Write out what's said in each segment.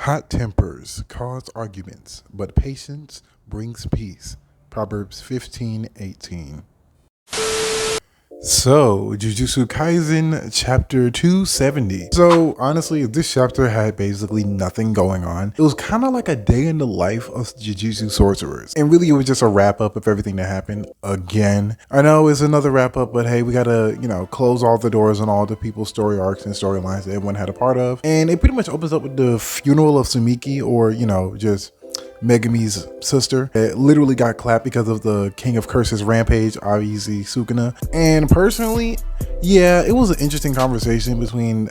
Hot tempers cause arguments, but patience brings peace. Proverbs 15:18. So, Jujutsu Kaisen chapter 270. So, honestly, this chapter had basically nothing going on. It was kind of like a day in the life of Jujutsu sorcerers. And really, it was just a wrap up of everything that happened again. I know it's another wrap up, but hey, we gotta, close all the doors on all the people's story arcs and storylines that everyone had a part of. And it pretty much opens up with the funeral of Sumiki, or, just Megami's sister that literally got clapped because of the King of Curses rampage, obviously Sukuna. And personally, yeah, it was an interesting conversation between,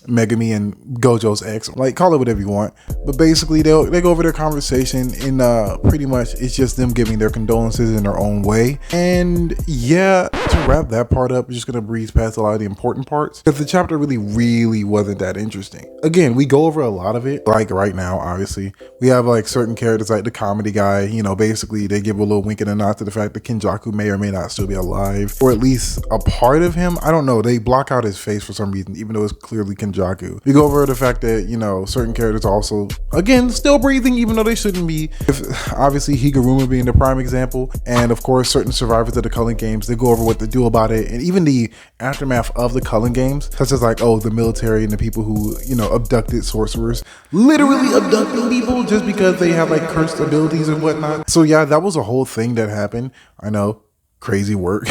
Megami and Gojo's ex. Like, call it whatever you want, but basically they go over their conversation, and pretty much it's just them giving their condolences in their own way. And yeah, to wrap that part up, we're just gonna breeze past a lot of the important parts because the chapter really wasn't that interesting. Again, we go over a lot of it. Like right now, obviously we have like certain characters like the comedy guy, basically they give a little wink and a nod to the fact that Kenjaku may or may not still be alive, or at least a part of him. I don't know, they block out his face for some reason, even though it's clearly Kenjaku. We go over the fact that, certain characters also, again, still breathing, even though they shouldn't be. Obviously, Higuruma being the prime example, and of course, certain survivors of the Culling Games, they go over what to do about it, and even the aftermath of the Culling Games, such as like, the military and the people who, abducted sorcerers, literally abducting people just because they have like cursed abilities and whatnot. So yeah, that was a whole thing that happened. I know, crazy work.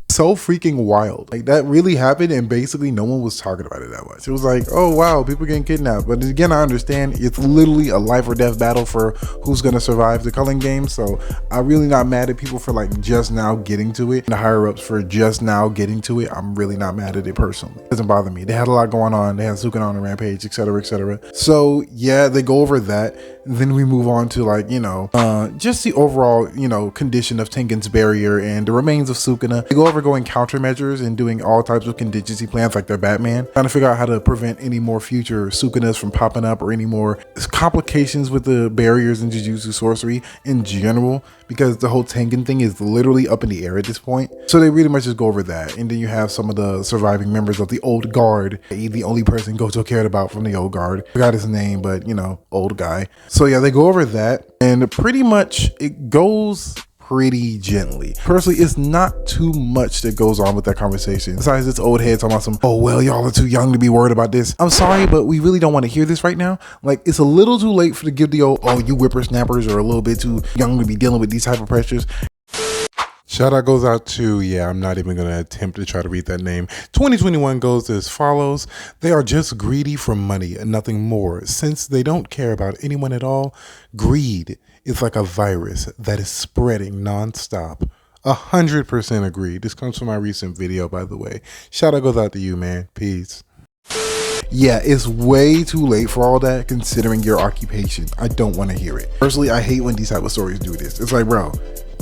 So freaking wild. Like, that really happened, and basically no one was talking about it that much. It was like, oh wow, people getting kidnapped. But again, I understand it's literally a life or death battle for who's gonna survive the Culling Games. So I'm really not mad at people for like just now getting to it, and the higher ups for just now getting to it. I'm really not mad at it personally. It doesn't bother me. They had a lot going on. They had Sukuna on the rampage, etc, etc. So yeah, they go over that. And then we move on to like, just the overall, condition of Tengen's barrier and the remains of Sukuna. They go over going countermeasures and doing all types of contingency plans like they're Batman, trying to figure out how to prevent any more future Sukunas from popping up or any more complications with the barriers in Jujutsu sorcery in general, because the whole Tengen thing is literally up in the air at this point. So they really much just go over that. And then you have some of the surviving members of the old guard, the only person Gojo cared about from the old guard. I forgot his name, but old guy. So yeah, they go over that, and pretty much it goes pretty gently. Personally, it's not too much that goes on with that conversation. Besides this old head talking about some, oh well, y'all are too young to be worried about this. I'm sorry, but we really don't want to hear this right now. Like, it's a little too late for to give the old, oh, you whippersnappers are a little bit too young to be dealing with these type of pressures. Shout out goes out to, I'm not even going to attempt to try to read that name. 2021 goes as follows. They are just greedy for money and nothing more. Since they don't care about anyone at all, greed is like a virus that is spreading nonstop. 100% agree. This comes from my recent video, by the way. Shout out goes out to you, man. Peace. Yeah, it's way too late for all that considering your occupation. I don't want to hear it. Personally, I hate when these type of stories do this. It's like, bro,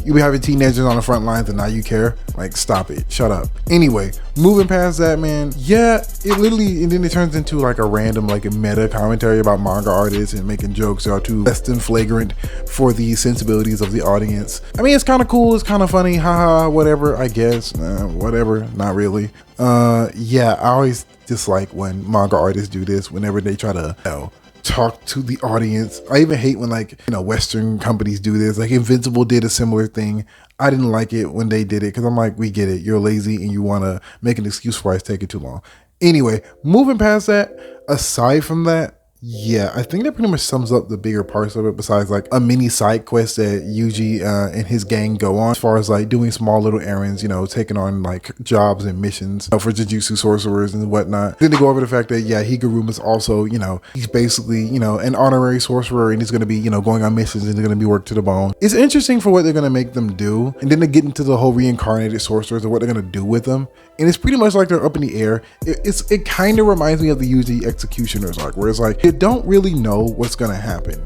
you be having teenagers on the front lines and now you care? Like, stop it. Shut up. Anyway, moving past that, man. Yeah, it literally, and then it turns into like a random, like a meta commentary about manga artists and making jokes that are too less than flagrant for the sensibilities of the audience. I mean, it's kind of cool. It's kind of funny. Haha, whatever, I guess. Whatever, not really. Yeah, I always dislike when manga artists do this whenever they try to, talk to the audience. I even hate when like, Western companies do this. Like Invincible did a similar thing. I didn't like it when they did it because I'm like, we get it. You're lazy and you want to make an excuse for it's taking too long. Anyway, moving past that, aside from that, yeah, I think that pretty much sums up the bigger parts of it, besides like a mini side quest that Yuji and his gang go on, as far as like doing small little errands, taking on like jobs and missions for Jujutsu sorcerers and whatnot. Then they go over the fact that, yeah, Higuruma is also, he's basically, an honorary sorcerer, and he's going to be, going on missions and they're going to be worked to the bone. It's interesting for what they're going to make them do. And then they get into the whole reincarnated sorcerers and what they're going to do with them. And it's pretty much like they're up in the air. It kind of reminds me of the Yuji Executioner's arc, where it's like, you don't really know what's gonna happen.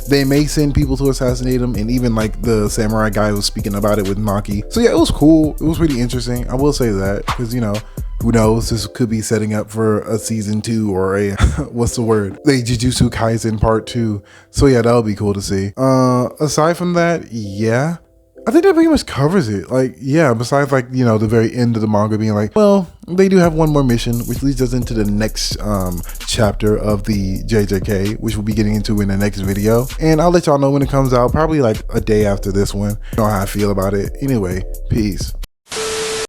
They may send people to assassinate him, and even like the samurai guy was speaking about it with Maki. So yeah, it was cool. It was pretty interesting. I will say that, because who knows, this could be setting up for a season 2 or a what's the word? The Jujutsu Kaisen part 2. So yeah, that would be cool to see. Aside from that, yeah, I think that pretty much covers it. Like, yeah, besides like, you know, the very end of the manga being like, well, they do have one more mission, which leads us into the next chapter of the JJK, which we'll be getting into in the next video. And I'll let y'all know when it comes out, probably like a day after this one. You know how I feel about it. Anyway, peace.